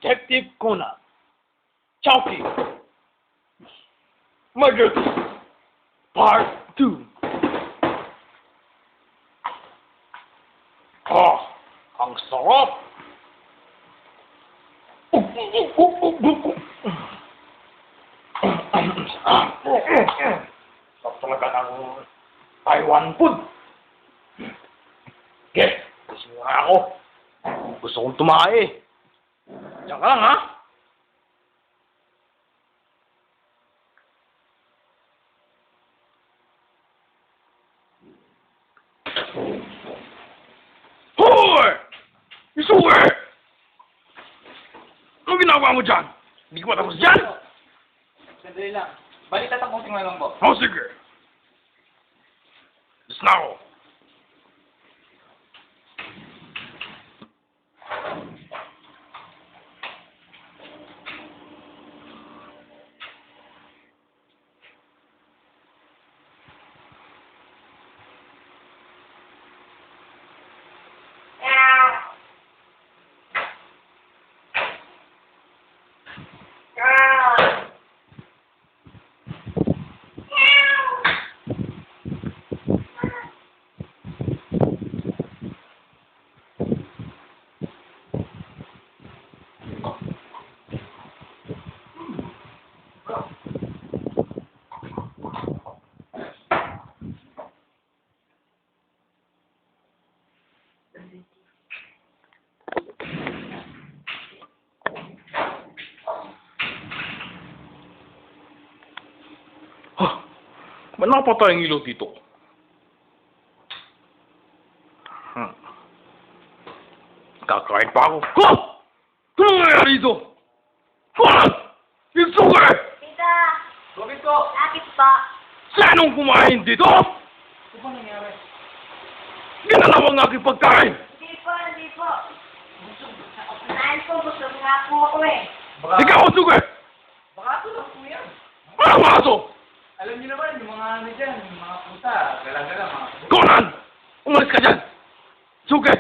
Detective Conan. Chowky. Murder Part 2. Oh, ang sarap. Sarap talaga ng Taiwan food. Okay, gusto nga ako. Gusto kong tumae. Diyan ka lang, ha? Hoy! Isuwe! Anong ginagawa mo dyan? Hindi ko matapos dyan? Sandali lang. Balik tatapusin mo lang po. Oh, sige. Alis na ako. Ba't nakapatay ang ilaw dito? Kakain pa ako. Ha! Ano nangyayari dito? Ha! Yung sugar! Tita! Bakit po? Akit pa! Sinong kumain dito? Ano ba nangyari? Ginalaw ang aking pagkain! Hindi po, hindi po. Naan po, gusto nga po ako eh. Ikaw ang sugar! Baka ito lang po yan. Ano mga aso? Alam niyo naman, yung mga ano dyan, yung mga puta, gala-gala, mga puta. Conan! Umalis ka dyan! Sugar!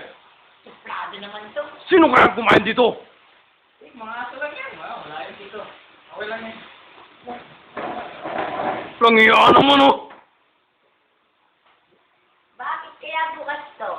Suplado naman to. Sino kaya kumain dito? Mga aso lang yan. Wala yun dito. Okay lang yan. Langiyan naman oh! Bakit kaya bukas to?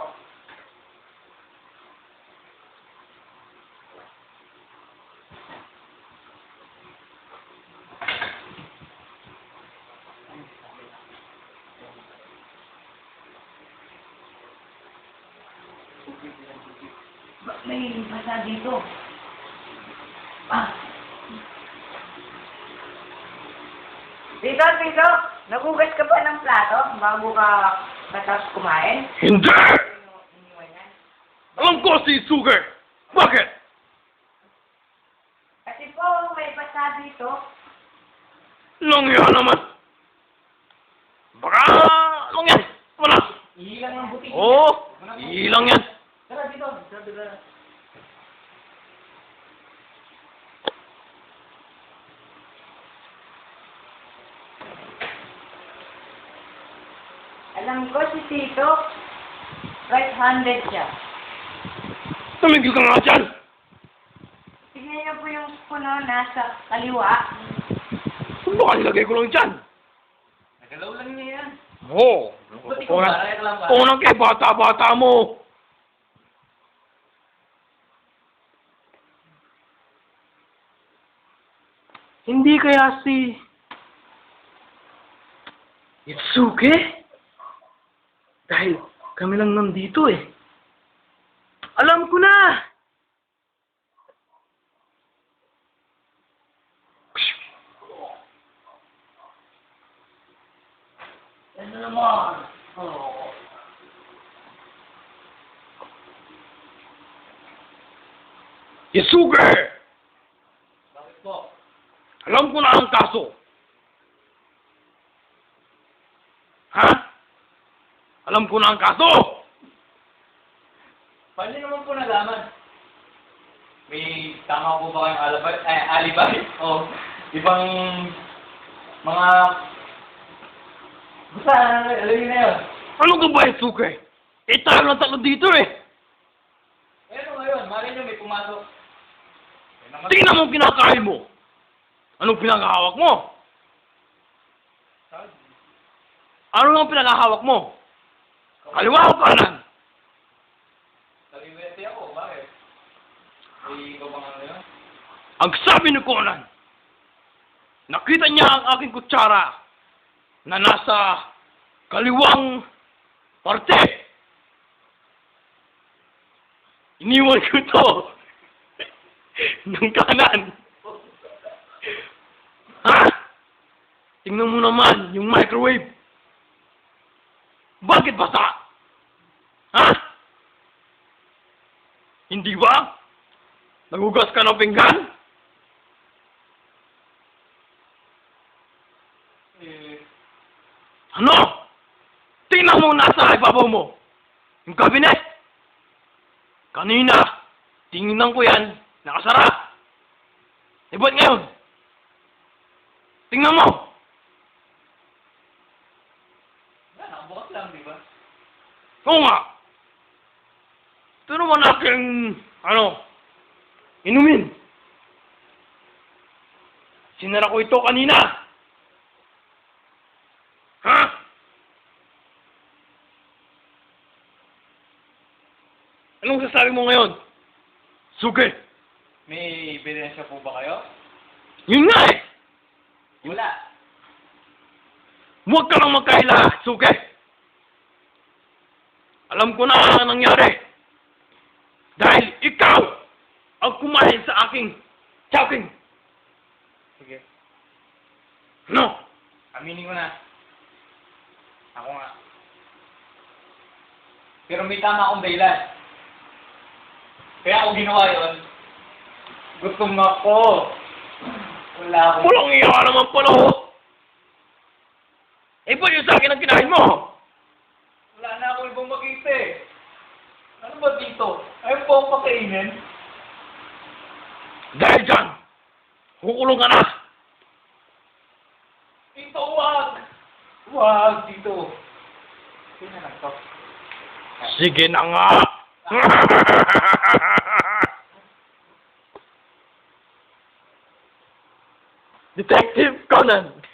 May basa dito. Tito, nagugas ka ba ng plato bago ka matapos kumain? Hindi! Iniwan yan. Alam ko si Sugar! Bakit? Kasi po, may basa dito. Langiyan naman! Baka... Anong yan? Wala! Ihilang ng buti. Oo! Ilang yan! Tara dito. Tara. Alam ko si Tito, right-handed siya. Tumigil ka nga dyan! Tignan niyo po yung puno nasa kaliwa. Baka nilagay ko lang dyan! Nagalaw lang niya yan. Oo! Ba't ikaw ba? Kaya ka lang ba? Unang kay bata-bata mo! Hindi kaya si... Itsuke? Dahil kami lang nandito eh. Alam ko na! Ano naman? Oh. Itsuke! Bakit po? Alam ko na ang kaso. Ha? Alam ko na ang kaso! Paano naman po nalaman? May tama po ba kayong alibay? O ibang mga... Basta, alam niyo na yun. Ano ka ba, Itsuke? Eh, tayo lang tatlo dito eh. Eh, ano ngayon? Malay nyo may pumasok. May Naman. Tingnan mo ang kinakain mo. Anong pinakahawak mo? Saan? Ano ang pinakahawak mo? Kaliwa o kanan? Kaliwete ako, bakit? Ay, ikaw bang ano yun? Ang sabi ni Conan, nakita niya ang aking kutsara na nasa kaliwang parte. Iniwan ko to ng kanan. Ha? Tingnan mo naman yung microwave. Bakit basa? Ha? Hindi ba? Nagugas ka ng pinggan? Eh, Ano? Tingnan mo nasa ibabaw mo. Yung cabinet. Kanina, tingnan ko yan, nakasara. Eh, ba't ngayon? Tingnan mo. wala, nakabukas lang, di ba? Oo nga. Ito naman aking, inumin. Sinara ko ito kanina. Ha? Anong sasabi mo ngayon? Suke. May ebidensya po ba kayo? Yun nga eh. Wala. Huwag ka lang magkaila, Suke. Alam ko na ang nangyari. Dahil ikaw ang kumain sa aking chowking. Sige. No? Aminin ko na. Ako nga. Pero may tama akong dahilan. Kaya ako ginawa yun. Gutom ako. Wala akong... Pulang iya ka naman pala, oh. Eh, ba't yung sa akin ang kinain mo? Wala na ako ibang makita eh. Ano ba dito? Ayaw po akong pakainin. Dahil dyan, kukulong ka na. Dito, wag! Wag, dito. Sige na lang to. Sige na nga. Detective Conan.